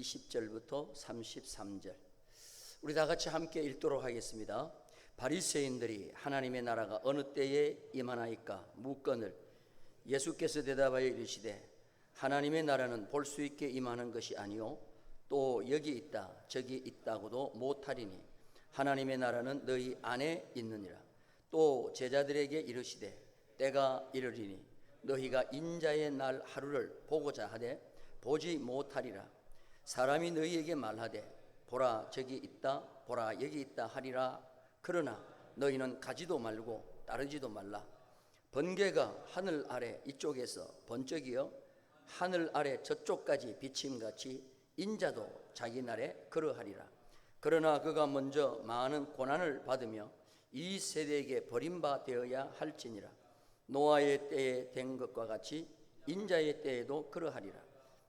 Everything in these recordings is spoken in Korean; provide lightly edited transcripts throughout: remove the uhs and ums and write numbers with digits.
20절부터 33절 우리 다 같이 함께 읽도록 하겠습니다. 바리새인들이 하나님의 나라가 어느 때에 임하나이까 묻거늘 예수께서 대답하여 이르시되 하나님의 나라는 볼 수 있게 임하는 것이 아니요 또 여기 있다 저기 있다고도 못하리니 하나님의 나라는 너희 안에 있느니라. 또 제자들에게 이르시되 때가 이르리니 너희가 인자의 날 하루를 보고자 하되 보지 못하리라. 사람이 너희에게 말하되 보라 저기 있다 보라 여기 있다 하리라. 그러나 너희는 가지도 말고 따르지도 말라. 번개가 하늘 아래 이쪽에서 번쩍이어 하늘 아래 저쪽까지 비침같이 인자도 자기 날에 그러하리라. 그러나 그가 먼저 많은 고난을 받으며 이 세대에게 버림바 되어야 할지니라. 노아의 때에 된 것과 같이 인자의 때에도 그러하리라.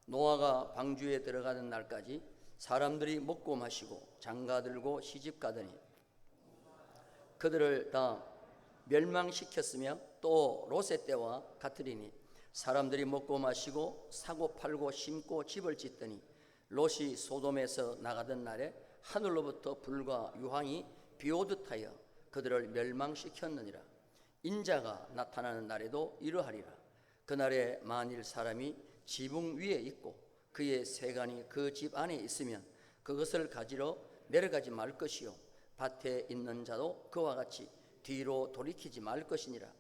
노아가 방주에 들어가는 날까지 사람들이 먹고 마시고 장가들고 시집가더니 그들을 다 멸망시켰으며 또 롯의 때와 같으리니 사람들이 먹고 마시고 사고 팔고 심고 집을 짓더니 롯이 소돔에서 나가던 날에 하늘로부터 불과 유황이 비오듯 하여 그들을 멸망시켰느니라. 인자가 나타나는 날에도 이러하리라. 그날에 만일 사람이 지붕 위에 있고 그의 세간이 그 집 안에 있으면 그것을 가지러 내려가지 말 것이요 밭에 있는 자도 그와 같이 뒤로 돌이키지 말 것이니라.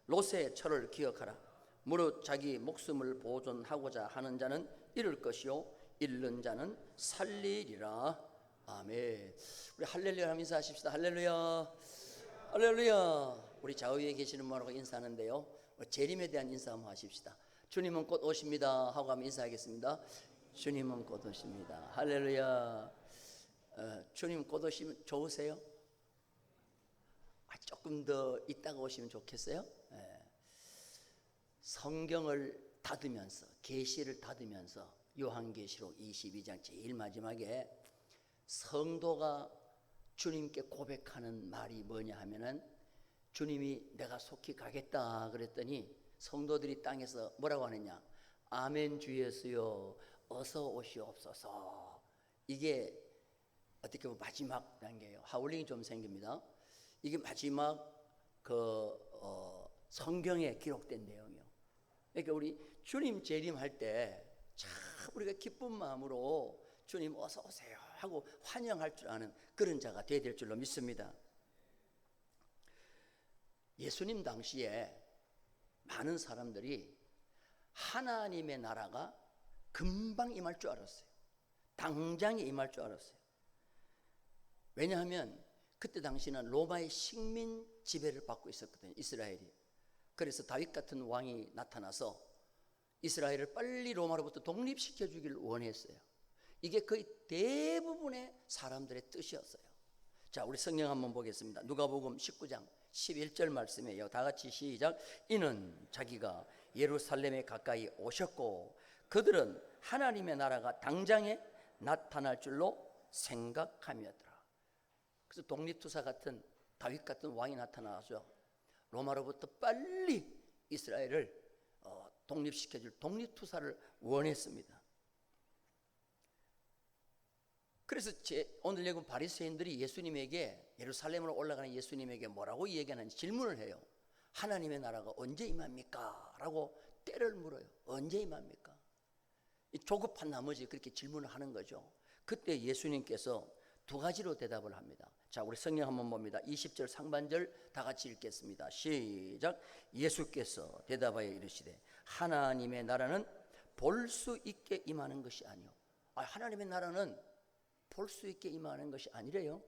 롯의 철을 기억하라. 무릇 자기 목숨을 보존하고자 하는 자는 잃을 것이요 잃는 자는 살리리라. 아멘. 우리 할렐루야 하면서 인사하십시다. 할렐루야 할렐루야. 우리 좌우에 계시는 분하고 인사하는데요, 재림에 대한 인사 한번 하십시다. 주님은 곧 오십니다 하고 한번 인사하겠습니다. 주님은 곧 오십니다. 할렐루야. 주님 곧 오시면 좋으세요? 조금 더 있다가 오시면 좋겠어요? 성경을 닫으면서, 계시를 닫으면서 요한계시록 22장 제일 마지막에 성도가 주님께 고백하는 말이 뭐냐 하면은, 주님이 내가 속히 가겠다 그랬더니 성도들이 땅에서 뭐라고 하느냐? 아멘 주 예수여 어서 오시옵소서. 이게 어떻게 보면 마지막 단계예요. 하울링이 좀 생깁니다. 이게 마지막 성경에 기록된 내용이요. 그러니까 우리 주님 재림할 때 참 우리가 기쁜 마음으로 주님 어서 오세요 하고 환영할 줄 아는 그런 자가 되어야 될 줄로 믿습니다. 예수님 당시에 많은 사람들이 하나님의 나라가 금방 임할 줄 알았어요. 당장에 임할 줄 알았어요. 왜냐하면 그때 당시는 로마의 식민 지배를 받고 있었거든요, 이스라엘이. 그래서 다윗 같은 왕이 나타나서 이스라엘을 빨리 로마로부터 독립시켜 주기를 원했어요. 이게 거의 대부분의 사람들의 뜻이었어요. 자, 우리 성경 한번 보겠습니다. 누가복음 19장 11절 말씀이에요. 다 같이 시작. 이는 자기가 예루살렘에 가까이 오셨고 그들은 하나님의 나라가 당장에 나타날 줄로 생각하며더라. 그래서 독립투사 같은 다윗 같은 왕이 나타나서 로마로부터 빨리 이스라엘을 독립시켜줄 독립투사를 원했습니다. 그래서 오늘 여기 바리새인들이 예수님에게, 예루살렘으로 올라가는 예수님에게 뭐라고 얘기하는지 질문을 해요. 하나님의 나라가 언제 임합니까? 라고 때를 물어요. 언제 임합니까? 조급한 나머지 그렇게 질문을 하는 거죠. 그때 예수님께서 두 가지로 대답을 합니다. 자, 우리 성경 한번 봅니다. 20절 상반절 다 같이 읽겠습니다. 시작. 예수께서 대답하여 이르시되 하나님의 나라는 볼 수 있게 임하는 것이 아니요. 하나님의 나라는 볼 수 있게 임하는 것이 아니래요.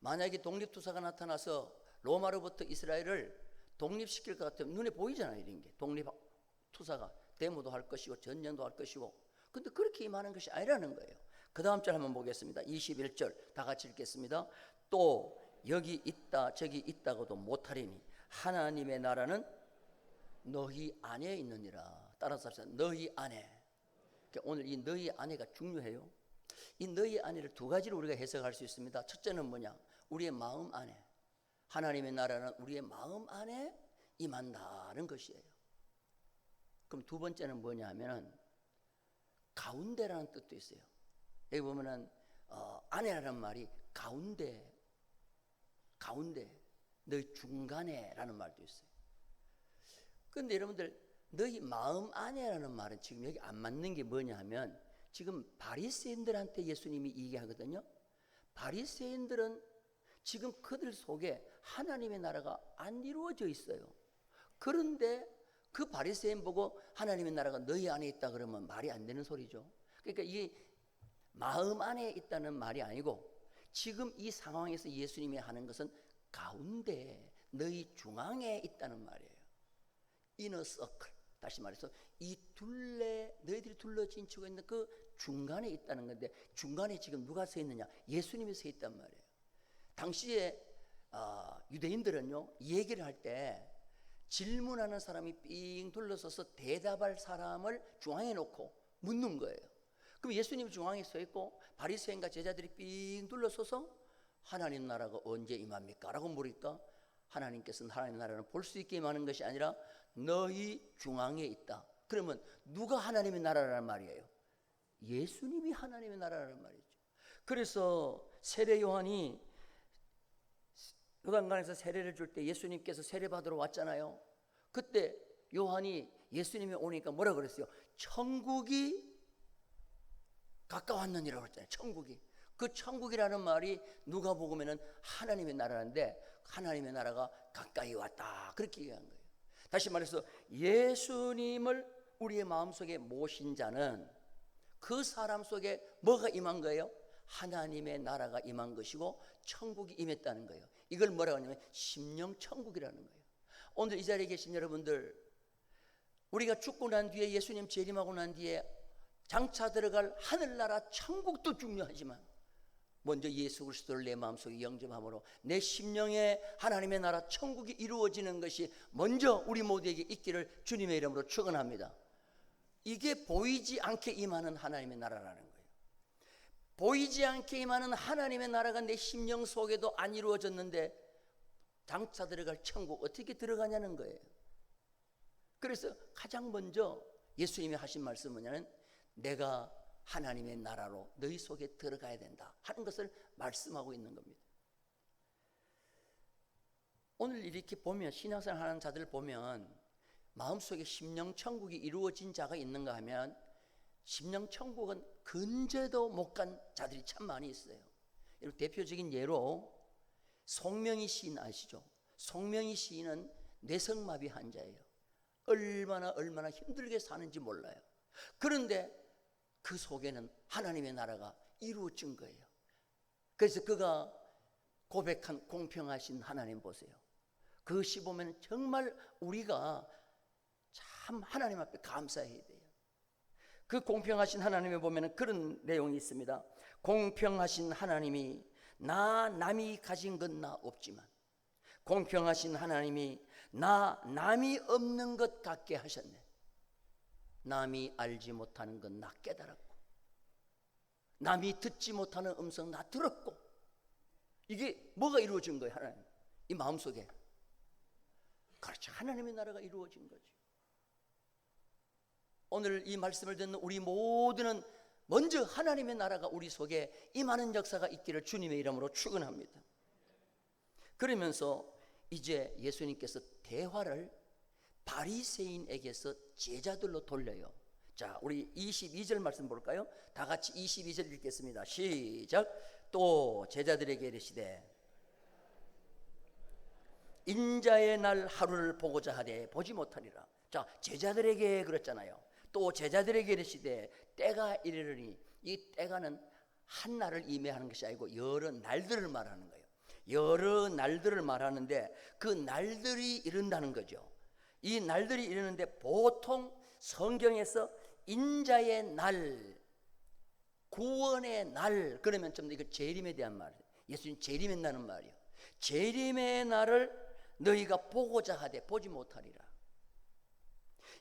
만약에 독립투사가 나타나서 로마로부터 이스라엘을 독립시킬 것 같으면 눈에 보이잖아요. 이런 게 독립투사가 데모도 할 것이고 전쟁도 할 것이고, 근데 그렇게 임하는 것이 아니라는 거예요. 그 다음 절 한번 보겠습니다. 21절 다 같이 읽겠습니다. 또 여기 있다 저기 있다고도 못하리니 하나님의 나라는 너희 안에 있느니라. 따라서 합시다. 너희 안에. 그러니까 오늘 이 너희 안에가 중요해요. 이 너희 안에를 두 가지로 우리가 해석할 수 있습니다. 첫째는 뭐냐? 우리의 마음 안에. 하나님의 나라는 우리의 마음 안에 임한다는 것이에요. 그럼 두 번째는 뭐냐 하면은 가운데라는 뜻도 있어요. 여기 보면은 안에라는 말이 가운데, 너희 중간에라는 말도 있어요. 그런데 여러분들, 너희 마음 안에라는 말은 지금 여기 안 맞는 게 뭐냐 하면, 지금 바리새인들한테 예수님이 얘기하거든요. 바리새인들은 지금 그들 속에 하나님의 나라가 안 이루어져 있어요. 그런데 그 바리새인 보고 하나님의 나라가 너희 안에 있다 그러면 말이 안 되는 소리죠. 그러니까 이게 마음 안에 있다는 말이 아니고, 지금 이 상황에서 예수님이 하는 것은 가운데, 너희 중앙에 있다는 말이에요. 이너 서클, 다시 말해서 이 둘레, 너희들이 둘러진 치고 있는 그 중간에 있다는 건데, 중간에 지금 누가 서 있느냐? 예수님이 서 있단 말이에요. 당시에 유대인들은요, 얘기를 할 때 질문하는 사람이 삥 둘러서서 대답할 사람을 중앙에 놓고 묻는 거예요. 그럼 예수님이 중앙에 서 있고 바리새인과 제자들이 삥 둘러서서 하나님 나라가 언제 임합니까? 라고 물으니까, 하나님께서는 하나님 나라는 볼 수 있게 임하는 것이 아니라 너희 중앙에 있다. 그러면 누가 하나님의 나라라는 말이에요? 예수님이 하나님의 나라라는 말이죠. 그래서 세례 요한이 요단강에서 세례를 줄 때 예수님께서 세례 받으러 왔잖아요. 그때 요한이 예수님이 오니까 뭐라 그랬어요? 천국이 가까웠느니라고 그랬잖아요. 천국이. 그 천국이라는 말이 누가복음에는 하나님의 나라인데, 하나님의 나라가 가까이 왔다, 그렇게 얘기한 거예요. 다시 말해서 예수님을 우리의 마음속에 모신 자는 그 사람 속에 뭐가 임한 거예요? 하나님의 나라가 임한 것이고 천국이 임했다는 거예요. 이걸 뭐라고 하냐면 심령천국이라는 거예요. 오늘 이 자리에 계신 여러분들, 우리가 죽고 난 뒤에, 예수님 재림하고 난 뒤에 장차 들어갈 하늘나라 천국도 중요하지만, 먼저 예수 그리스도를 내 마음속에 영접함으로 내 심령에 하나님의 나라 천국이 이루어지는 것이 먼저 우리 모두에게 있기를 주님의 이름으로 축원합니다. 이게 보이지 않게 임하는 하나님의 나라라는 거예요. 보이지 않게 임하는 하나님의 나라가 내 심령 속에도 안 이루어졌는데 장차 들어갈 천국 어떻게 들어가냐는 거예요. 그래서 가장 먼저 예수님이 하신 말씀은 뭐냐면, 내가 하나님의 나라로 너희 속에 들어가야 된다 하는 것을 말씀하고 있는 겁니다. 오늘 이렇게 보면, 신앙생활 하는 자들 보면 마음속에 심령천국이 이루어진 자가 있는가 하면, 심령천국은 근제도 못 간 자들이 참 많이 있어요. 대표적인 예로 송명희 시인 아시죠? 송명희 시인은 뇌성마비 환자예요. 얼마나 힘들게 사는지 몰라요. 그런데 그 속에는 하나님의 나라가 이루어진 거예요. 그래서 그가 고백한 공평하신 하나님 보세요. 그 시 보면 정말 우리가 참 하나님 앞에 감사해야 돼요. 그 공평하신 하나님에 보면 그런 내용이 있습니다. 공평하신 하나님이 나 남이 가진 건 나 없지만, 공평하신 하나님이 나 남이 없는 것 같게 하셨네. 남이 알지 못하는 건 나 깨달았고, 남이 듣지 못하는 음성 나 들었고. 이게 뭐가 이루어진 거예요? 하나님 이 마음속에. 그렇죠, 하나님의 나라가 이루어진 거죠. 오늘 이 말씀을 듣는 우리 모두는 먼저 하나님의 나라가 우리 속에 임하는 역사가 있기를 주님의 이름으로 축원합니다. 그러면서 이제 예수님께서 대화를 바리새인에게서 제자들로 돌려요. 자, 우리 22절 말씀 볼까요? 다 같이 22절 읽겠습니다. 시작. 또 제자들에게 이르시되 인자의 날 하루를 보고자 하되 보지 못하리라. 자, 제자들에게 그랬잖아요. 또 제자들에게 이르시되 때가 이르리니, 이 때가는 한 날을 의미하는 것이 아니고 여러 날들을 말하는 거예요. 여러 날들을 말하는데 그 날들이 이른다는 거죠. 이 날들이 이르는데 보통 성경에서 인자의 날, 구원의 날, 그러면 좀 이거 재림에 대한 말이에요. 예수님 재림했다는 말이에요. 재림의 날을 너희가 보고자 하되 보지 못하리라.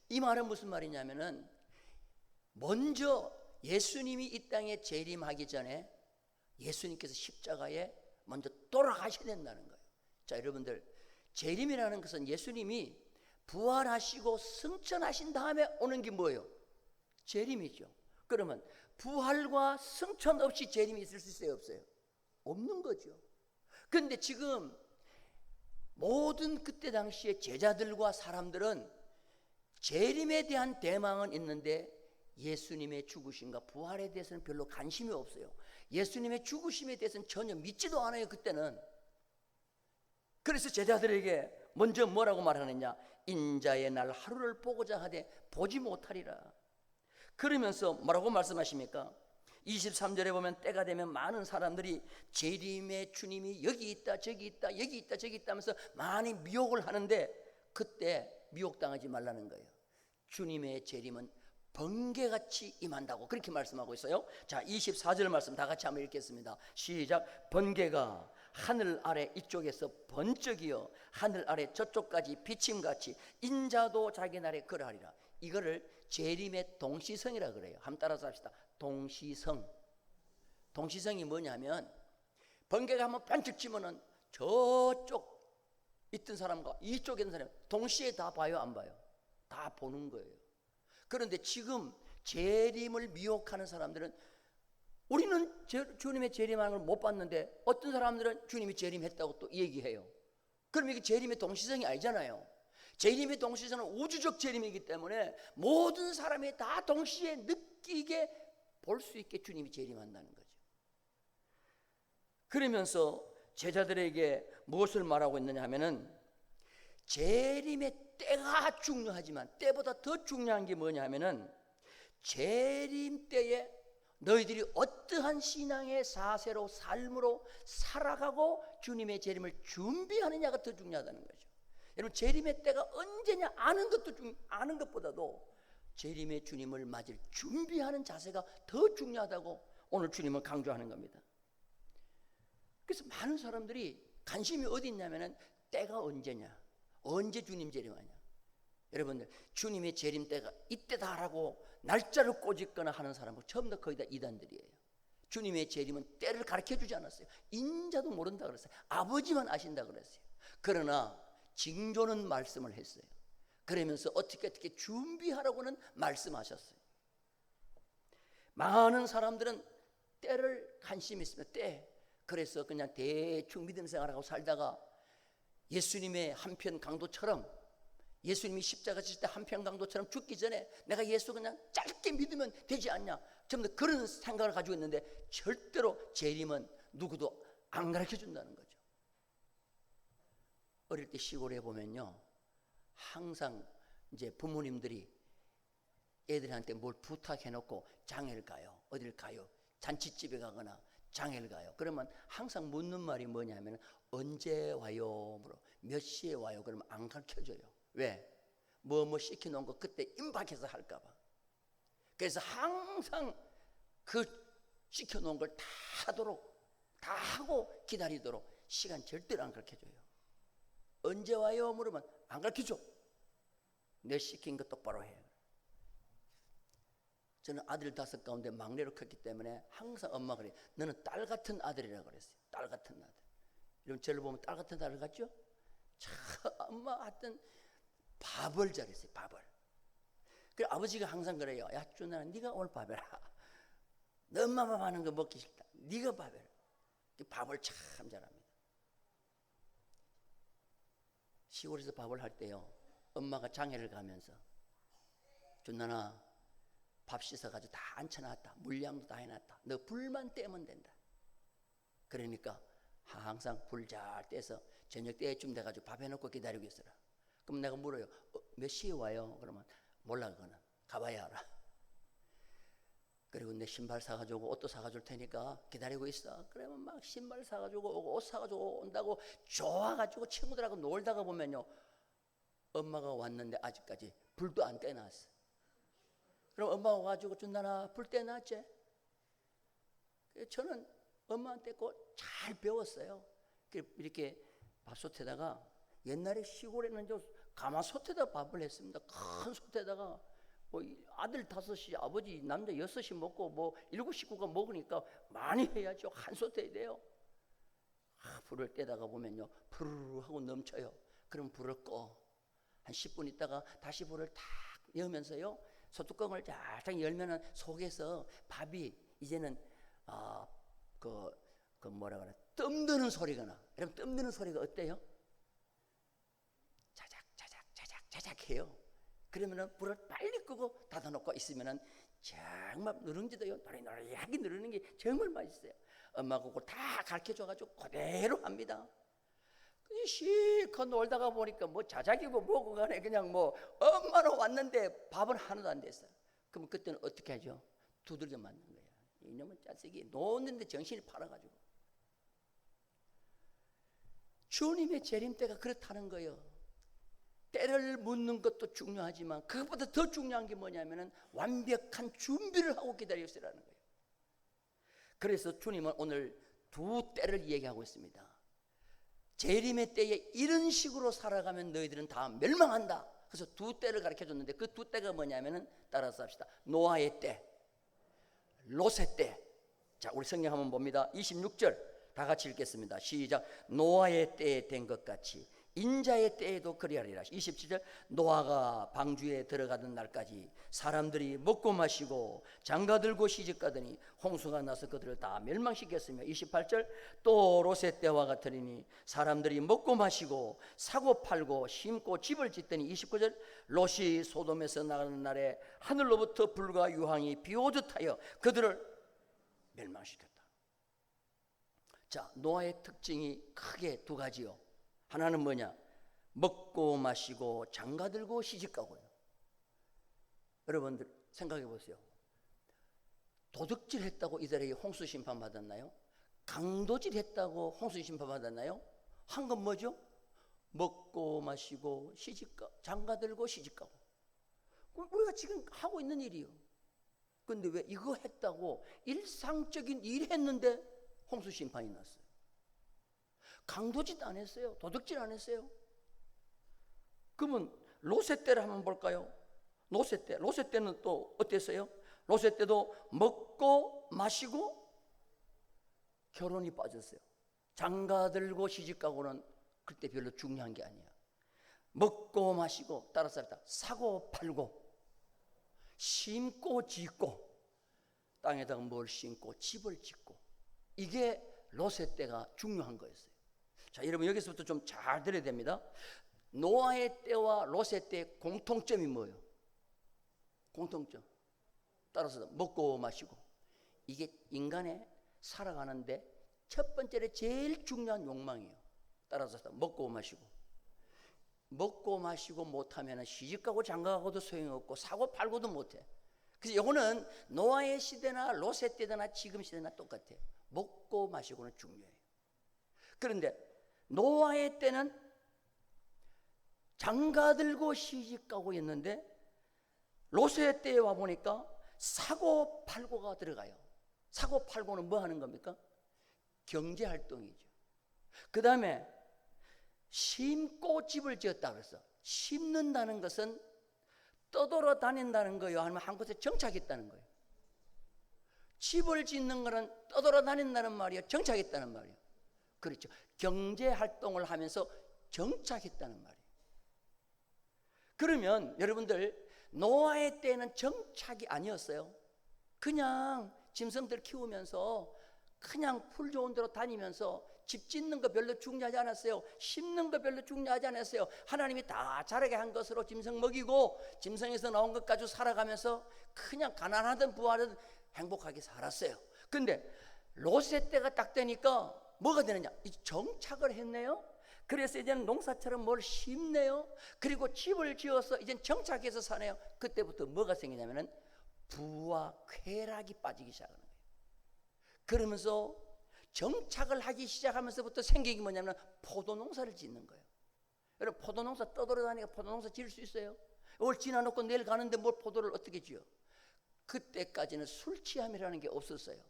이 말은 무슨 말이냐면은, 먼저 예수님이 이 땅에 재림하기 전에 예수님께서 십자가에 먼저 돌아가셔야 된다는 거예요. 자, 여러분들, 재림이라는 것은 예수님이 부활하시고 승천하신 다음에 오는 게 뭐예요? 재림이죠. 그러면 부활과 승천 없이 재림이 있을 수 있어요, 없어요? 없는 거죠. 그런데 지금 모든 그때 당시에 제자들과 사람들은 재림에 대한 대망은 있는데 예수님의 죽으심과 부활에 대해서는 별로 관심이 없어요. 예수님의 죽으심에 대해서는 전혀 믿지도 않아요, 그때는. 그래서 제자들에게 먼저 뭐라고 말하느냐? 인자의 날 하루를 보고자 하되 보지 못하리라. 그러면서 뭐라고 말씀하십니까? 23절에 보면 때가 되면 많은 사람들이 재림의 주님이 여기 있다 저기 있다 여기 있다 저기 있다 하면서 많이 미혹을 하는데 그때 미혹당하지 말라는 거예요. 주님의 재림은 번개같이 임한다고 그렇게 말씀하고 있어요. 자, 24절 말씀 다 같이 한번 읽겠습니다. 시작. 번개가 하늘 아래 이쪽에서 번쩍이어 하늘 아래 저쪽까지 비침같이 인자도 자기 날에 그러하리라. 이거를 재림의 동시성이라 그래요. 한번 따라서 합시다. 동시성. 동시성이 뭐냐면 번개가 한번 반짝 치면은 저쪽 있던 사람과 이쪽에 있는 사람 동시에 다 봐요, 안 봐요? 다 보는 거예요. 그런데 지금 재림을 미혹하는 사람들은 우리는 주님의 재림하는 걸 못 봤는데 어떤 사람들은 주님이 재림했다고 또 얘기해요. 그럼 이게 재림의 동시성이 아니잖아요. 재림의 동시성은 우주적 재림이기 때문에 모든 사람이 다 동시에 느끼게 볼 수 있게 주님이 재림한다는 거죠. 그러면서 제자들에게 무엇을 말하고 있느냐 하면은 재림의 때가 중요하지만 때보다 더 중요한 게 뭐냐 하면은 재림 때에 너희들이 어떠한 신앙의 사세로 삶으로 살아가고 주님의 재림을 준비하느냐가 더 중요하다는 거죠. 여러분, 재림의 때가 언제냐 아는 것보다도 재림의 주님을 맞을 준비하는 자세가 더 중요하다고 오늘 주님은 강조하는 겁니다. 그래서 많은 사람들이 관심이 어디 있냐면은 때가 언제냐, 언제 주님 재림하냐. 여러분들, 주님의 재림 때가 이때다라고 날짜를 꼬집거나 하는 사람은 전부 다 거의 다 이단들이에요. 주님의 재림은 때를 가르쳐 주지 않았어요. 인자도 모른다 그랬어요. 아버지만 아신다 그랬어요. 그러나 징조는 말씀을 했어요. 그러면서 어떻게 준비하라고는 말씀하셨어요. 많은 사람들은 때를 관심 있으면 때, 그래서 그냥 대충 믿음 생활하고 살다가 예수님의 한편 강도처럼, 예수님이 십자가 지실 때 한편 강도처럼 죽기 전에 내가 예수 그냥 짧게 믿으면 되지 않냐, 전부 다 그런 생각을 가지고 있는데 절대로 재림은 누구도 안 가르쳐 준다는 거죠. 어릴 때 시골에 보면요, 항상 이제 부모님들이 애들한테 뭘 부탁해 놓고 장애를 가요. 어딜 가요? 잔치집에 가거나 장애를 가요. 그러면 항상 묻는 말이 뭐냐면 언제 와요? 물어. 몇 시에 와요? 그러면 안 가르쳐줘요. 왜? 뭐 시켜놓은 거 그때 임박해서 할까 봐. 그래서 항상 그 시켜놓은 걸 다 하도록, 다 하고 기다리도록 시간 절대로 안 가르쳐줘요. 언제 와요? 물으면 안 가르쳐줘. 내 시킨 거 똑바로 해. 저는 아들 5 가운데 막내로 컸기 때문에 항상 엄마가 그래, 너는 딸 같은 아들이라고 그랬어요. 딸 같은 아들. 여러분, 저를 보면 딸 같은 아들 같죠? 참 엄마 하여튼 밥을 잘했어요. 밥을. 그래 아버지가 항상 그래요. 야 준아, 네가 오늘 밥 해라. 너 엄마 밥 하는 거 먹기 싫다. 네가 밥 해라. 밥을 참 잘합니다. 시골에서 밥을 할 때요, 엄마가 장애를 가면서 준나나 밥 씻어가지고 다 앉혀놨다. 물량도 다 해놨다. 너 불만 떼면 된다. 그러니까 항상 불 잘 떼서 저녁 때쯤 돼가지고 밥 해놓고 기다리고 있어라. 그럼 내가 물어요. 몇 시에 와요? 그러면 몰라, 그거는 가봐야 알아. 그리고 내 신발 사가지고 옷도 사가줄 테니까 기다리고 있어. 그러면 막 신발 사가지고 오고 옷 사가지고 온다고 좋아가지고 친구들하고 놀다가 보면요, 엄마가 왔는데 아직까지 불도 안 떼놨어. 그럼 엄마가 와가지고 준다나 불 떼놨지? 저는 엄마한테 꼭 잘 배웠어요. 이렇게 밥솥에다가, 옛날에 시골에는 저 가마솥에다 밥을 했습니다. 큰 솥에다가 뭐 아들 5이, 아버지 남자 6이 먹고 뭐 7 식구가 먹으니까 많이 해야죠. 한 솥 해야 돼요. 불을 떼다가 보면요, 푸르르 하고 넘쳐요. 그럼 불을 꺼. 한 10분 있다가 다시 불을 탁 여면서요, 소뚜껑을 쫙 열면은 속에서 밥이 이제는 그 뭐라 그래, 뜸드는 소리가 나. 여러분, 뜸드는 소리가 어때요? 자작 해요. 그러면은 불을 빨리 끄고 닫아놓고 있으면은 정말 누룽지도요, 노래노래하게 누르는 게 정말 맛있어요. 엄마가 그거 다 가르쳐줘가지고 그대로 합니다. 실컷 놀다가 보니까 뭐 자작이고 뭐고 간에 그냥 뭐 엄마는 왔는데 밥은 하나도 안 됐어요. 그럼 그때는 어떻게 하죠? 두들겨 맞는 거예요. 이놈의 짜식이 노는데 정신이 팔아가지고. 주님의 재림 때가 그렇다는 거예요. 때를 묻는 것도 중요하지만 그것보다 더 중요한 게 뭐냐면은 완벽한 준비를 하고 기다렸으라는 거예요. 그래서 주님은 오늘 두 때를 얘기하고 있습니다. 재림의 때에 이런 식으로 살아가면 너희들은 다 멸망한다. 그래서 두 때를 가르쳐줬는데 그 두 때가 뭐냐면은 따라서 합시다. 노아의 때, 롯의 때. 자, 우리 성경 한번 봅니다. 26절 다 같이 읽겠습니다. 시작. 노아의 때에 된 것 같이 인자의 때에도 그리하리라. 27절 노아가 방주에 들어가던 날까지 사람들이 먹고 마시고 장가들고 시집가더니 홍수가 나서 그들을 다 멸망시켰으며 28절 또 롯의 때와 같으리니 사람들이 먹고 마시고 사고 팔고 심고 집을 짓더니 29절 롯이 소돔에서 나가는 날에 하늘로부터 불과 유황이 비오듯 하여 그들을 멸망시켰다. 자, 노아의 특징이 크게 두 가지요. 하나는 뭐냐? 먹고 마시고 장가들고 시집가고요. 여러분들 생각해 보세요. 도둑질 했다고 이들에게 홍수 심판 받았나요? 강도질 했다고 홍수 심판 받았나요? 한 건 뭐죠? 먹고 마시고 시집가, 장가들고 시집가고. 우리가 지금 하고 있는 일이요. 근데 왜 이거 했다고 일상적인 일 했는데 홍수 심판이 났어요? 강도짓 안 했어요. 도둑질 안 했어요. 그러면 롯의 때를 한번 볼까요? 롯의 때는 또 어땠어요? 롯의 때도 먹고 마시고 결혼이 빠졌어요. 장가들고 시집가고는 그때 별로 중요한 게 아니야. 먹고 마시고 따라서 사고 팔고 심고 짓고 땅에다가 뭘 심고 집을 짓고 이게 롯의 때가 중요한 거였어요. 자, 여러분 여기서부터 좀 잘 들어야 됩니다. 노아의 때와 롯의 때의 공통점이 뭐예요? 공통점. 따라서 먹고 마시고. 이게 인간의 살아가는데 첫 번째로 제일 중요한 욕망이에요. 따라서 먹고 마시고. 먹고 마시고 못하면 시집가고 장가가고도 소용없고 사고 팔고도 못해. 그래서 이거는 노아의 시대나 롯의 때나 지금 시대나 똑같아요. 먹고 마시고는 중요해요. 그런데 노아의 때는 장가들고 시집가고 있는데 롯의 때에 와 보니까 사고 팔고가 들어가요. 사고 팔고는 뭐 하는 겁니까? 경제활동이죠. 그 다음에 심고 집을 지었다 그랬어. 심는다는 것은 떠돌아 다닌다는 거예요? 아니면 한 곳에 정착했다는 거예요? 집을 짓는 거는 떠돌아 다닌다는 말이에요? 정착했다는 말이에요? 그렇죠. 경제활동을 하면서 정착했다는 말이에요. 그러면 여러분들 노아의 때는 정착이 아니었어요. 그냥 짐승들 키우면서 그냥 풀 좋은 데로 다니면서 집 짓는 거 별로 중요하지 않았어요. 심는 거 별로 중요하지 않았어요. 하나님이 다 자라게 한 것으로 짐승 먹이고 짐승에서 나온 것 가지고 살아가면서 그냥 가난하든 부하든 행복하게 살았어요. 근데 롯의 때가 딱 되니까 뭐가 되느냐? 정착을 했네요. 그래서 이제는 농사처럼 뭘 심네요. 그리고 집을 지어서 이제 정착해서 사네요. 그때부터 뭐가 생기냐면은 부와 쾌락이 빠지기 시작하는 거예요. 그러면서 정착을 하기 시작하면서부터 생기기 뭐냐면 포도 농사를 짓는 거예요. 여러분 포도 농사 떠돌아다니까 포도 농사 지을 수 있어요? 오늘 지나놓고 내일 가는데 뭘 포도를 어떻게 지어? 그때까지는 술 취함이라는 게 없었어요.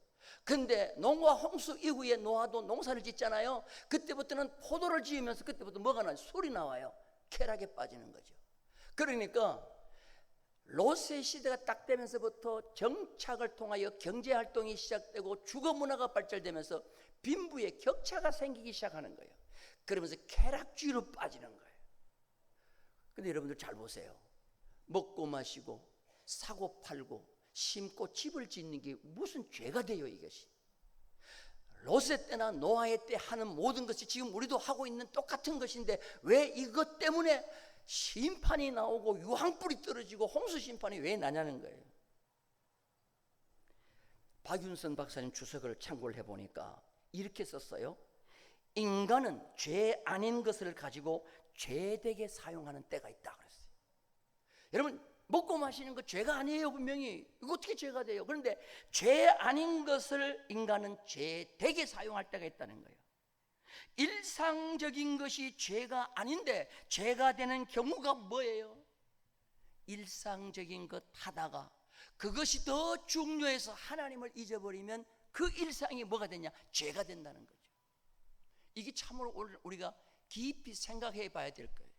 근데 농과 홍수 이후에 노아도 농사를 짓잖아요. 그때부터는 포도를 지으면서 그때부터 뭐가 나요? 술이 나와요. 쾌락에 빠지는 거죠. 그러니까 롯의 시대가 딱 되면서부터 정착을 통하여 경제활동이 시작되고 주거문화가 발달되면서 빈부의 격차가 생기기 시작하는 거예요. 그러면서 쾌락주의로 빠지는 거예요. 근데 여러분들 잘 보세요. 먹고 마시고 사고 팔고 심고 집을 짓는 게 무슨 죄가 돼요? 이것이 롯의 때나 노아의 때 하는 모든 것이 지금 우리도 하고 있는 똑같은 것인데 왜 이것 때문에 심판이 나오고 유황불이 떨어지고 홍수 심판이 왜 나냐는 거예요. 박윤선 박사님 주석을 참고를 해보니까 이렇게 썼어요. 인간은 죄 아닌 것을 가지고 죄되게 사용하는 때가 있다 그랬어요. 여러분 먹고 마시는 거 죄가 아니에요. 분명히 이거 어떻게 죄가 돼요? 그런데 죄 아닌 것을 인간은 죄되게 사용할 때가 있다는 거예요. 일상적인 것이 죄가 아닌데 죄가 되는 경우가 뭐예요? 일상적인 것 하다가 그것이 더 중요해서 하나님을 잊어버리면 그 일상이 뭐가 되냐? 죄가 된다는 거죠. 이게 참으로 우리가 깊이 생각해 봐야 될 거예요.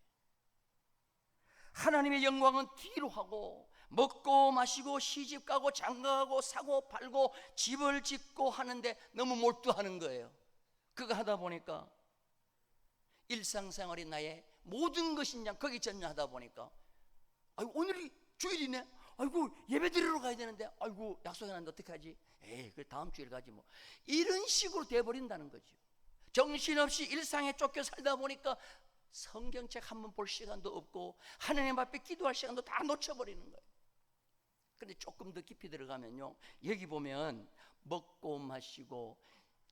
하나님의 영광은 뒤로 하고 먹고 마시고 시집가고 장가가고 사고 팔고 집을 짓고 하는데 너무 몰두하는 거예요. 그거 하다 보니까 일상생활이 나의 모든 것이 그냥 거기 전념하다 보니까 아이고 오늘이 주일이네. 아이고 예배 드리러 가야 되는데 아이고 약속해놨는데 어떡하지? 에이 그 다음 주일 가지 뭐. 이런 식으로 돼버린다는 거죠. 정신없이 일상에 쫓겨 살다 보니까 성경책 한 번 볼 시간도 없고 하나님 앞에 기도할 시간도 다 놓쳐버리는 거예요. 그런데 조금 더 깊이 들어가면요, 여기 보면 먹고 마시고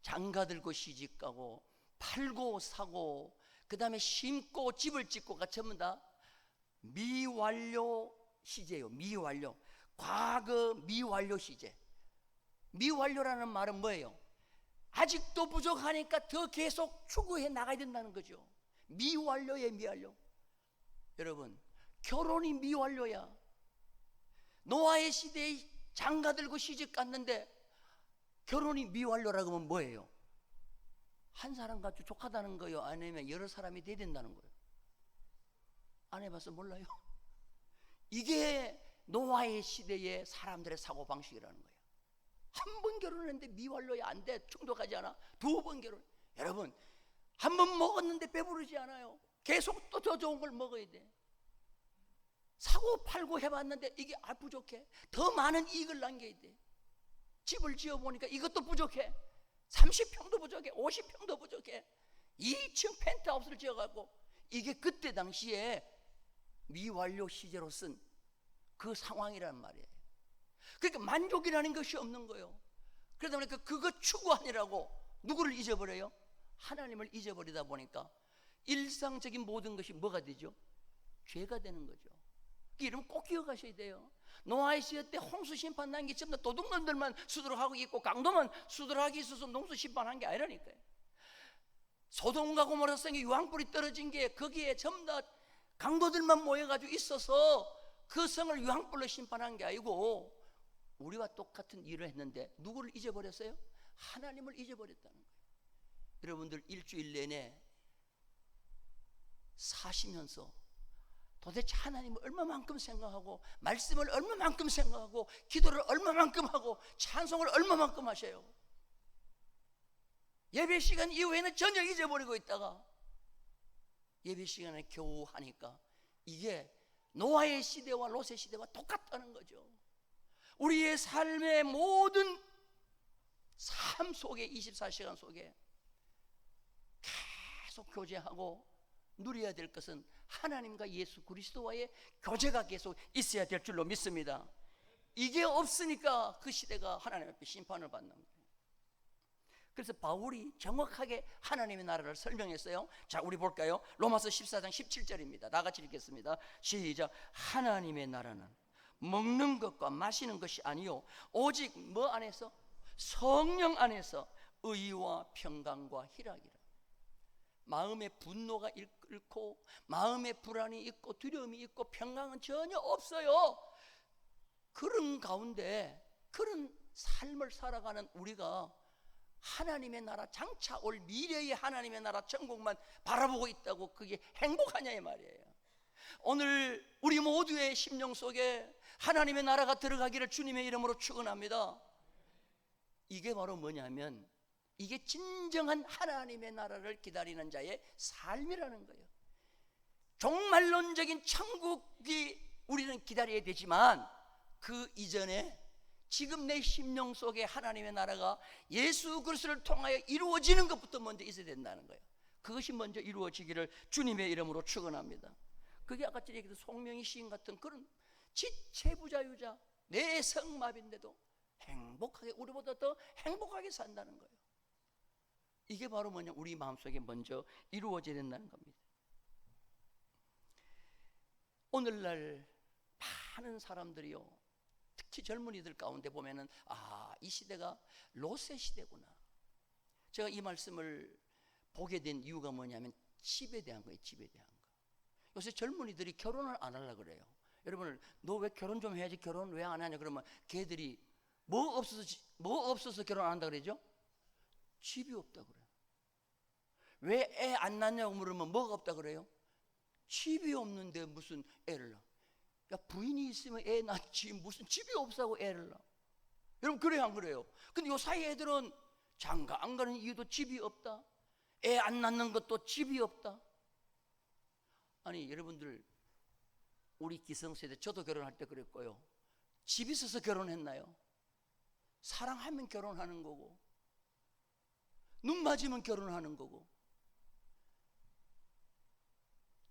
장가들고 시집가고 팔고 사고 그 다음에 심고 집을 짓고가 전부 다 미완료 시제예요. 미완료. 과거 미완료 시제. 미완료라는 말은 뭐예요? 아직도 부족하니까 더 계속 추구해 나가야 된다는 거죠. 미완료예요. 미완료. 여러분 결혼이 미완료야. 노아의 시대에 장가들고 시집 갔는데 결혼이 미완료라고 하면 뭐예요? 한 사람 가지고 족하다는 거예요? 아니면 여러 사람이 돼야 된다는 거예요? 안 해봐서 몰라요. 이게 노아의 시대의 사람들의 사고방식이라는 거예요. 한 번 결혼했는데 미완료야 안 돼. 충족하지 않아. 두 번 결혼. 여러분 한 번 먹었는데 배부르지 않아요. 계속 또 더 좋은 걸 먹어야 돼. 사고 팔고 해봤는데 이게 부족해. 더 많은 이익을 남겨야 돼. 집을 지어보니까 이것도 부족해. 30평도 부족해. 50평도 부족해. 2층 펜트하우스를 지어가고 이게 그때 당시에 미완료 시제로 쓴 그 상황이란 말이에요. 그러니까 만족이라는 것이 없는 거예요. 그러다 보니까 그거 추구하느라고 누구를 잊어버려요? 하나님을 잊어버리다 보니까 일상적인 모든 것이 뭐가 되죠? 죄가 되는 거죠. 이름 꼭 기억하셔야 돼요. 노아의 시대 때 홍수 심판 난 게 전부 다 도둑놈들만 수두룩하고 있고 강도만 수두룩하게 있어서 농수 심판한 게 아니라니까요. 소돔과 고모라 성에 유황불이 떨어진 게 거기에 전부 다 강도들만 모여가지고 있어서 그 성을 유황불로 심판한 게 아니고 우리와 똑같은 일을 했는데 누구를 잊어버렸어요? 하나님을 잊어버렸다는 거예요. 여러분들 일주일 내내 사시면서 도대체 하나님을 얼마만큼 생각하고 말씀을 얼마만큼 생각하고 기도를 얼마만큼 하고 찬송을 얼마만큼 하셔요? 예배 시간 이후에는 전혀 잊어버리고 있다가 예배 시간에 겨우 하니까 이게 노아의 시대와 롯의 시대와 똑같다는 거죠. 우리의 삶의 모든 삶 속에 24시간 속에 계속 교제하고 누려야 될 것은 하나님과 예수 그리스도와의 교제가 계속 있어야 될 줄로 믿습니다. 이게 없으니까 그 시대가 하나님 앞에 심판을 받는 거예요. 그래서 바울이 정확하게 하나님의 나라를 설명했어요. 자, 우리 볼까요? 로마서 14장 17절입니다. 다 같이 읽겠습니다. 시작. 하나님의 나라는 먹는 것과 마시는 것이 아니요 오직 뭐 안에서? 성령 안에서 의와 평강과 희락이라. 마음의 분노가 있고 마음의 불안이 있고 두려움이 있고 평강은 전혀 없어요. 그런 가운데 그런 삶을 살아가는 우리가 하나님의 나라 장차 올 미래의 하나님의 나라 천국만 바라보고 있다고 그게 행복하냐 이 말이에요. 오늘 우리 모두의 심령 속에 하나님의 나라가 들어가기를 주님의 이름으로 축원합니다. 이게 바로 뭐냐면 이게 진정한 하나님의 나라를 기다리는 자의 삶이라는 거예요. 종말론적인 천국이 우리는 기다려야 되지만 그 이전에 지금 내 심령 속에 하나님의 나라가 예수 그리스도를 통하여 이루어지는 것부터 먼저 있어야 된다는 거예요. 그것이 먼저 이루어지기를 주님의 이름으로 축원합니다. 그게 아까 전에 얘기했던 송명희 시인 같은 그런 지체부자유자, 뇌성마비인데도 행복하게, 우리보다 더 행복하게 산다는 거예요. 이게 바로 뭐냐, 우리 마음속에 먼저 이루어져야 된다는 겁니다. 오늘날 많은 사람들이요, 특히 젊은이들 가운데 보면은 이 시대가 로세 시대구나. 제가 이 말씀을 보게 된 이유가 뭐냐면 집에 대한 거예요. 집에 대한 거. 요새 젊은이들이 결혼을 안 하려고 그래요. 여러분, 너 왜 결혼 좀 해야지, 결혼 왜 안 하냐 그러면 걔들이 뭐 없어서 결혼 안 한다 그러죠? 집이 없다 그래요. 왜 애 안 낳냐고 물으면 뭐가 없다 그래요? 집이 없는데 무슨 애를 낳아. 야, 부인이 있으면 애 낳지 무슨 집이 없다고 애를 낳아. 여러분, 그래요 안 그래요? 근데 요 사이 애들은 장가 안 가는 이유도 집이 없다, 애 안 낳는 것도 집이 없다. 아니 여러분들, 우리 기성세대, 저도 결혼할 때 그랬고요, 집 있어서 결혼했나요? 사랑하면 결혼하는 거고, 눈 맞으면 결혼하는 거고.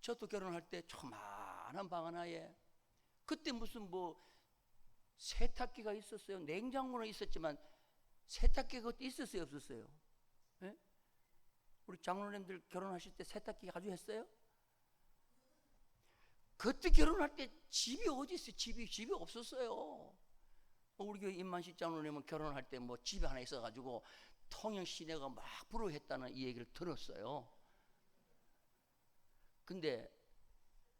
저도 결혼할 때 조그만한 방 하나에, 그때 무슨 뭐 세탁기가 있었어요? 냉장고는 있었지만 세탁기가 그때 있었어요, 없었어요? 네? 우리 장로님들 결혼하실 때 세탁기 가져했어요? 그때 결혼할 때 집이 어디 있어요? 집이 없었어요. 우리 교회 임만식 장로님은 결혼할 때 뭐 집이 하나 있어가지고 통영 시내가 막 부러워했다는 이 얘기를 들었어요. 근데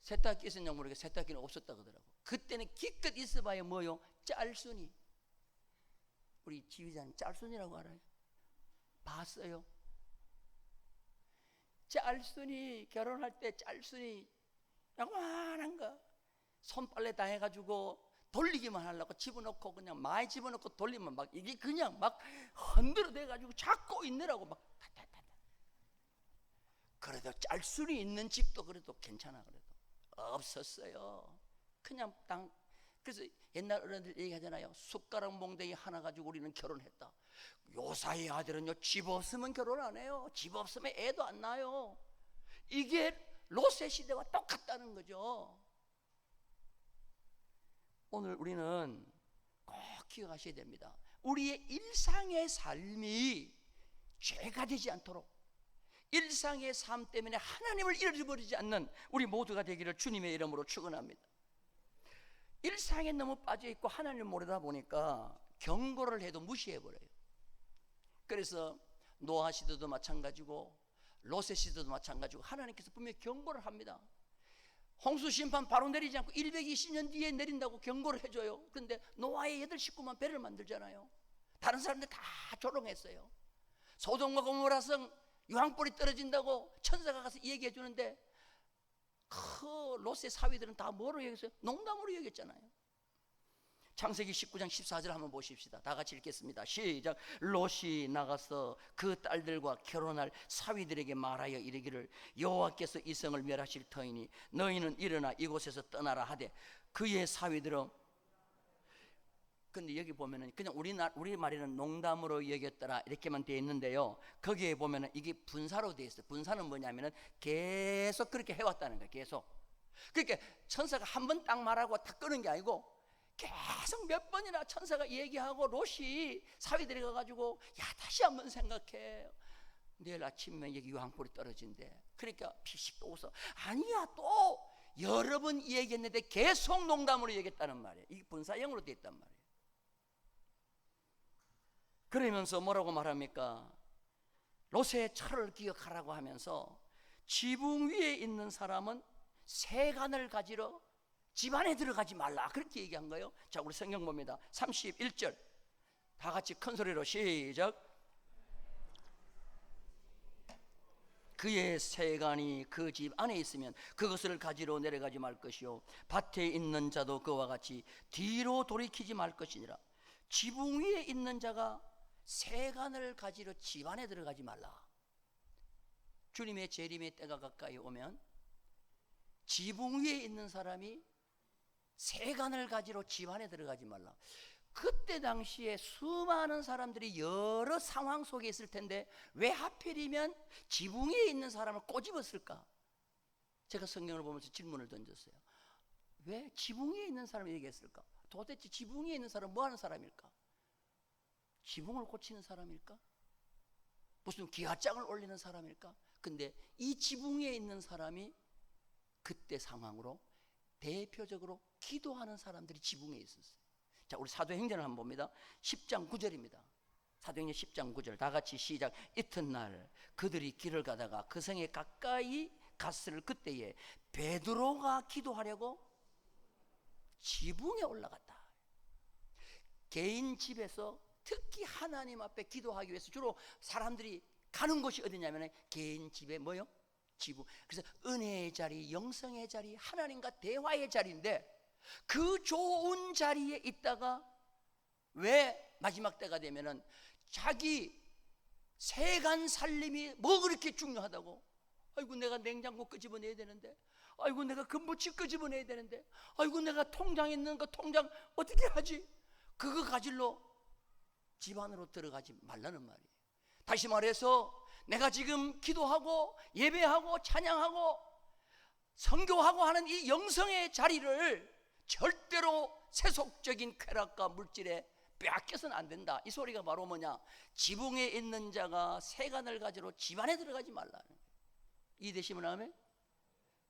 세탁기 있었냐고 모르겠는데 세탁기는 없었다 그러더라고. 그때는 기껏 있어봐야 뭐요? 짤순이. 우리 지휘자님 짤순이라고 알아요? 봤어요? 짤순이, 결혼할 때 짤순이 양만한 거 손빨래 다 해가지고 돌리기만 하려고 집어넣고 그냥 많이 집어넣고 돌리면 막 이게 그냥 막 흔들어 대가지고 잡고 있느라고 막 타타타타. 그래도 짤순이 있는 집도 그래도 괜찮아. 그래도 없었어요. 그냥 땅. 그래서 옛날 어른들 얘기하잖아요. 숟가락 몽댕이 하나 가지고 우리는 결혼했다. 요사이 아들은요, 집 없으면 결혼 안 해요. 집 없으면 애도 안 낳아요. 이게 로세 시대와 똑같다는 거죠. 오늘 우리는 꼭 기억하셔야 됩니다. 우리의 일상의 삶이 죄가 되지 않도록, 일상의 삶 때문에 하나님을 잃어버리지 않는 우리 모두가 되기를 주님의 이름으로 축원합니다. 일상에 너무 빠져있고 하나님을 모르다 보니까 경고를 해도 무시해버려요. 그래서 노아 시대도 마찬가지고 로세 시대도 마찬가지고 하나님께서 분명히 경고를 합니다. 홍수 심판 바로 내리지 않고 120년 뒤에 내린다고 경고를 해줘요. 그런데 노아의 8 식구만 배를 만들잖아요. 다른 사람들 다 조롱했어요. 소돔과 고모라 성 유황불이 떨어진다고 천사가 가서 얘기해 주는데 그 롯의 사위들은 다 뭐로 여겼어요? 농담으로 여겼잖아요. 창세기 19장 14절 한번 보십시다. 다 같이 읽겠습니다. 시작. 롯이 나가서 그 딸들과 결혼할 사위들에게 말하여 이르기를 여호와께서 이 성을 멸하실 터이니 너희는 일어나 이곳에서 떠나라 하되 그의 사위들은, 근데 여기 보면은 그냥 우리 말에는 농담으로 여겼더라 이렇게만 되어 있는데요, 거기에 보면은 이게 분사로 되어 있어요. 분사는 뭐냐면은 계속 그렇게 해왔다는 거예요. 계속. 그러니까 천사가 한 번 딱 말하고 딱 끄는 게 아니고 계속 몇 번이나 천사가 얘기하고 롯이 사위들이 가가지고 야 다시 한번 생각해, 내일 아침에 여기 유황불이 떨어진대. 그러니까 피식 또 웃어. 아니야, 또 여러 번 얘기했는데 계속 농담으로 얘기했다는 말이에요. 이게 분사형으로 되어 있단 말이에요. 그러면서 뭐라고 말합니까? 롯의 철을 기억하라고 하면서 지붕 위에 있는 사람은 세간을 가지러 집 안에 들어가지 말라, 그렇게 얘기한 거예요. 자, 우리 성경 봅니다. 31절 다 같이 큰 소리로 시작. 그의 세간이 그 집 안에 있으면 그것을 가지러 내려가지 말 것이요 밭에 있는 자도 그와 같이 뒤로 돌이키지 말 것이니라. 지붕 위에 있는 자가 세간을 가지러 집 안에 들어가지 말라. 주님의 재림의 때가 가까이 오면 지붕 위에 있는 사람이 세간을 가지러 집안에 들어가지 말라. 그때 당시에 수많은 사람들이 여러 상황 속에 있을 텐데 왜 하필이면 지붕에 있는 사람을 꼬집었을까? 제가 성경을 보면서 질문을 던졌어요. 왜 지붕에 있는 사람을 얘기했을까? 도대체 지붕에 있는 사람은 뭐 하는 사람일까? 지붕을 고치는 사람일까? 무슨 기와장을 올리는 사람일까? 근데 이 지붕에 있는 사람이 그때 상황으로 대표적으로 기도하는 사람들이 지붕에 있었어요. 자, 우리 사도행전을 한번 봅니다. 10장 9절입니다. 사도행전 10장 9절 다 같이 시작. 이튿날 그들이 길을 가다가 그 성에 가까이 갔을 그때에 베드로가 기도하려고 지붕에 올라갔다. 개인 집에서 특히 하나님 앞에 기도하기 위해서 주로 사람들이 가는 곳이 어디냐면 개인 집에 뭐요? 지붕. 그래서 은혜의 자리, 영성의 자리, 하나님과 대화의 자리인데 그 좋은 자리에 있다가 왜 마지막 때가 되면은 자기 세간 살림이 뭐 그렇게 중요하다고? 아이고 내가 냉장고 끄집어내야 되는데, 아이고 내가 금부치 끄집어내야 되는데, 아이고 내가 통장 있는 거 통장 어떻게 하지? 그거 가질러 집 안으로 들어가지 말라는 말이에요. 다시 말해서 내가 지금 기도하고 예배하고 찬양하고 선교하고 하는 이 영성의 자리를 절대로 세속적인 쾌락과 물질에 빼앗겨서는 안 된다. 이 소리가 바로 뭐냐? 지붕에 있는 자가 세간을 가지러 집 안에 들어가지 말라는 거예요. 이해되시면 아멘?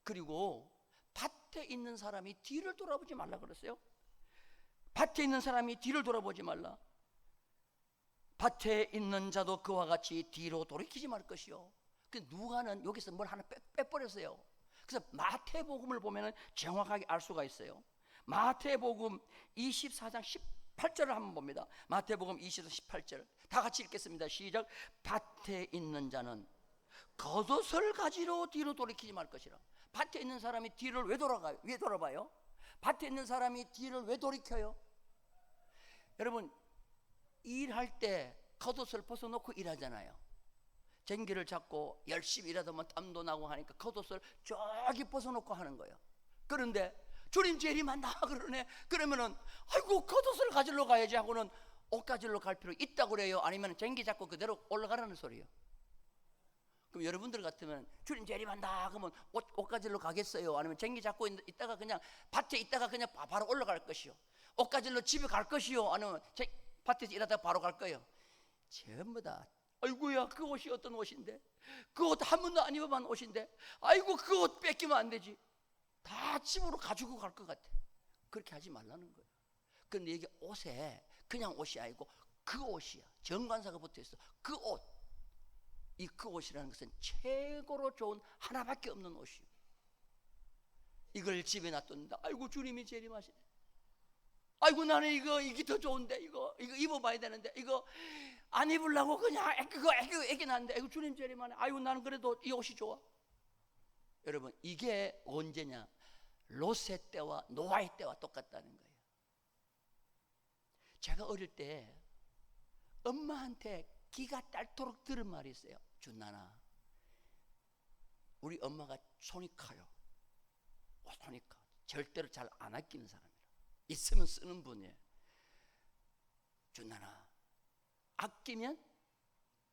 그리고 밭에 있는 사람이 뒤를 돌아보지 말라 그랬어요. 밭에 있는 사람이 뒤를 돌아보지 말라. 밭에 있는 자도 그와 같이 뒤로 돌이키지 말 것이요. 그 누가는 여기서 뭘 하나 빼버렸어요. 그래서 마태복음을 보면 정확하게 알 수가 있어요. 마태복음 24장 18절을 한번 봅니다. 마태복음 24장 18절 다 같이 읽겠습니다. 시작. 밭에 있는 자는 겉옷을 가지러 뒤로 돌이키지 말 것이라. 밭에 있는 사람이 뒤를 왜 돌아가요? 왜 돌아봐요? 밭에 있는 사람이 뒤를 왜 돌이켜요? 여러분 일할 때 겉옷을 벗어놓고 일하잖아요. 쟁기를 잡고 열심히 일하다 보면 땀도 나고 하니까 겉옷을 저기 벗어놓고 하는 거예요. 그런데 주님 재림한다 그러네. 그러면은 아이고 겉옷을 가지러 가야지 하고는 옷 가지러 갈 필요 있다고 그래요? 아니면 쟁기 잡고 그대로 올라가라는 소리예요? 그럼 여러분들 같으면 주님 재림한다 그러면 옷 가지러 가겠어요? 아니면 쟁기 잡고 있다가 그냥 밭에 있다가 그냥 바로 올라갈 것이요? 옷 가지러 집에 갈 것이요? 아니면 밭에서 일하다가 바로 갈 거예요? 전부 다 아이고야 그 옷이 어떤 옷인데, 그 옷 한 번도 안 입어본 옷인데, 아이고 그 옷 뺏기면 안 되지, 다 집으로 가지고 갈 것 같아. 그렇게 하지 말라는 거예요. 그런데 이게 옷에 그냥 옷이 아니고 그 옷이야. 정관사가 붙어있어. 그 옷. 이 그 옷이라는 것은 최고로 좋은 하나밖에 없는 옷이에요. 이걸 집에 놔둔다. 아이고 주님이 재림하시네. 아이고 나는 이게 더 좋은데 이거 입어봐야 되는데 이거 안 입으려고 그냥 애기 났는데 아이고 주님 재림하네. 아이고 나는 그래도 이 옷이 좋아. 여러분 이게 언제냐? 롯의 때와 노아의 때와 똑같다는 거예요. 제가 어릴 때 엄마한테 기가 딸도록 들은 말이 있어요. 준나나 우리 엄마가 손이 커요. 손이 커. 절대로 잘 안 아끼는 사람이라. 있으면 쓰는 분이에요. 준나나 아끼면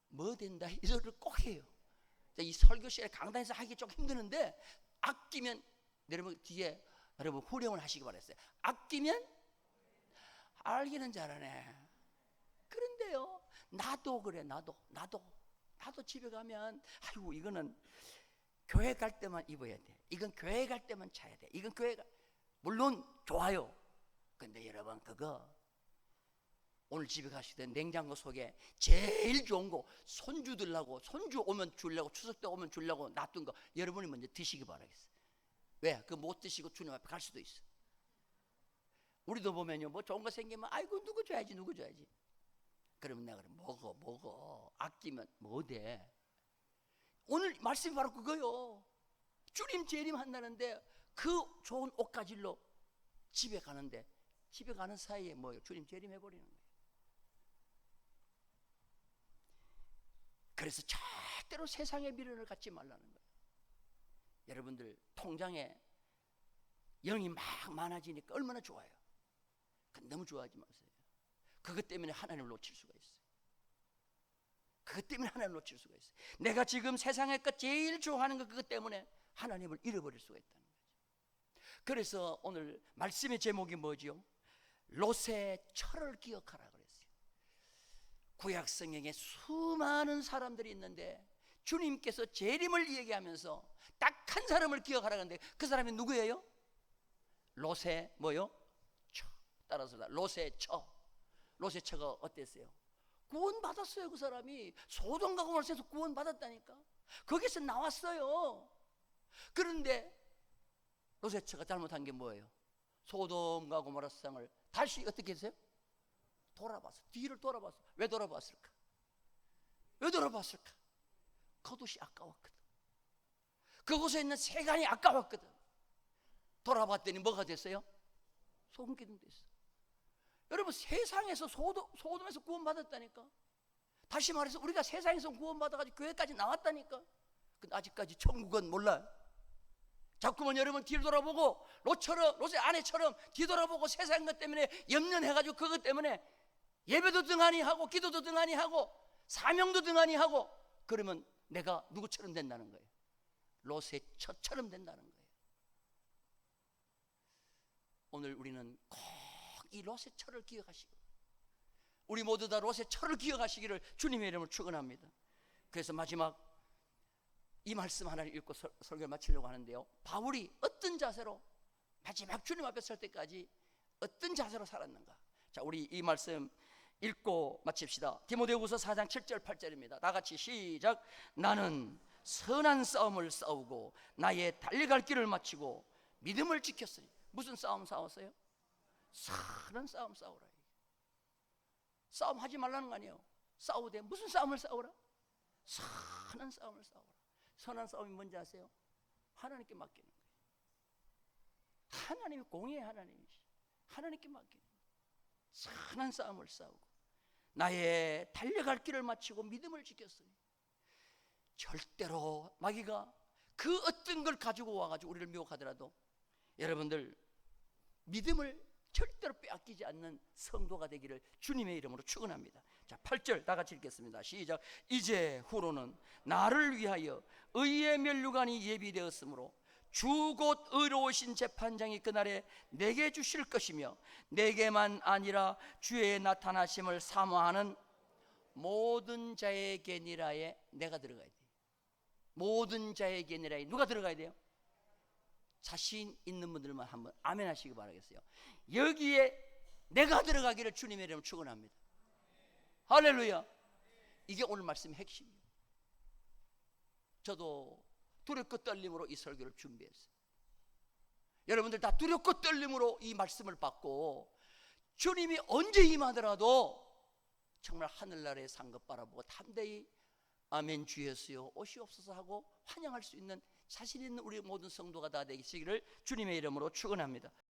뭐 된다 이 소리를 꼭 해요. 이 설교실에 강단에서 하기 좀 힘드는데 아끼면 여러분 뒤에 여러분 후렴을 하시기 바랬어요. 아끼면 알기는 잘하네. 그런데요 나도 그래. 나도 집에 가면 아이고 이거는 교회 갈 때만 입어야 돼. 이건 교회 갈 때만 차야 돼. 이건 교회가 물론 좋아요. 근데 여러분 그거 오늘 집에 가실 때 냉장고 속에 제일 좋은 거 손주들라고 손주 오면 주려고 추석 때 오면 주려고 놔둔 거 여러분이 먼저 드시기 바라겠어요. 왜? 그 못 드시고 주님 앞에 갈 수도 있어. 우리도 보면요 뭐 좋은 거 생기면 아이고 누구 줘야지. 그러면 내가 그래 먹어 아끼면 뭐 돼? 오늘 말씀이 바로 그거요. 주님 재림한다는데 그 좋은 옷 가지러 집에 가는데 집에 가는 사이에 뭐요? 주님 재림해버리는 거예요. 그래서 절대로 세상의 미련을 갖지 말라는 거예요. 여러분들 통장에 영이 막 많아지니까 얼마나 좋아요. 너무 좋아하지 마세요. 그것 때문에 하나님을 놓칠 수가 있어요. 그것 때문에 하나님을 놓칠 수가 있어요. 내가 지금 세상에 제일 좋아하는 것, 그것 때문에 하나님을 잃어버릴 수가 있다는 거죠. 그래서 오늘 말씀의 제목이 뭐죠? 롯의 철을 기억하라 그랬어요. 구약 성경에 수많은 사람들이 있는데 주님께서 재림을 얘기하면서 딱 한 사람을 기억하라 그랬는데 그 사람이 누구예요? 롯의 뭐요? 처. 따라서 롯의 처. 롯의 처가 어땠어요? 구원받았어요. 그 사람이 소돔과 고모라에서 구원받았다니까. 거기서 나왔어요. 그런데 롯의 처가 잘못한 게 뭐예요? 소돔과 고모라 세상을 다시 어떻게 했어요? 돌아봤어. 뒤를 돌아봤어. 왜 돌아봤을까? 왜 돌아봤을까? 그것이 아까웠거든. 그곳에 있는 세간이 아까웠거든. 돌아봤더니 뭐가 됐어요? 소금기둥 됐어. 여러분, 세상에서 소돔에서 구원받았다니까. 다시 말해서 우리가 세상에서 구원받아가지고 교회까지 나왔다니까. 근데 아직까지 천국은 몰라요. 자꾸만 여러분 뒤를 돌아보고 롯의 아내처럼 뒤돌아보고 세상 것 때문에 염려해가지고 그것 때문에 예배도 등한히 하고 기도도 등한히 하고 사명도 등한히 하고 그러면 내가 누구처럼 된다는 거예요? 롯의 처처럼 된다는 거예요. 오늘 우리는 꼭 이 롯의 처를 기억하시고 우리 모두 다 롯의 처를 기억하시기를 주님의 이름으로 축원합니다. 그래서 마지막 이 말씀 하나를 읽고 설교를 마치려고 하는데요, 바울이 어떤 자세로 마지막 주님 앞에 설 때까지 어떤 자세로 살았는가. 자, 우리 이 말씀 읽고 마칩시다. 디모데후서 4장 7절 8절입니다. 다 같이 시작. 나는 선한 싸움을 싸우고 나의 달려갈 길을 마치고 믿음을 지켰으니. 무슨 싸움 싸웠어요? 선한 싸움 싸우라. 싸움 하지 말라는 거 아니에요. 싸우되 무슨 싸움을 싸우라? 선한 싸움을 싸우라. 선한 싸움이 뭔지 아세요? 하나님께 맡기는 거예요. 하나님이 공의의 하나님이시. 하나님께 맡기는 거예요. 선한 싸움을 싸우고 나의 달려갈 길을 마치고 믿음을 지켰으니. 절대로 마귀가 그 어떤 걸 가지고 와가지고 우리를 미혹하더라도 여러분들 믿음을 절대로 빼앗기지 않는 성도가 되기를 주님의 이름으로 축원합니다. 자, 8절 다 같이 읽겠습니다. 시작. 이제 후로는 나를 위하여 의의 면류관이 예비되었으므로 주 곧 의로우신 재판장이 그날에 내게 주실 것이며 내게만 아니라 주의 나타나심을 사모하는 모든 자에게니라에 내가 들어가야 돼요. 모든 자에게니라에 누가 들어가야 돼요? 자신 있는 분들만 한번 아멘 하시기 바라겠어요. 여기에 내가 들어가기를 주님의 이름으로 축원합니다. 할렐루야. 이게 오늘 말씀의 핵심이에요. 저도 두렵고 떨림으로 이 설교를 준비했어요. 여러분들 다 두렵고 떨림으로 이 말씀을 받고 주님이 언제 임하더라도 정말 하늘나라의 상급 바라보고 담대히 아멘 주 예수여 오시옵소서 하고 환영할 수 있는 자신 있는 우리 모든 성도가 다 되시기를 주님의 이름으로 축원합니다.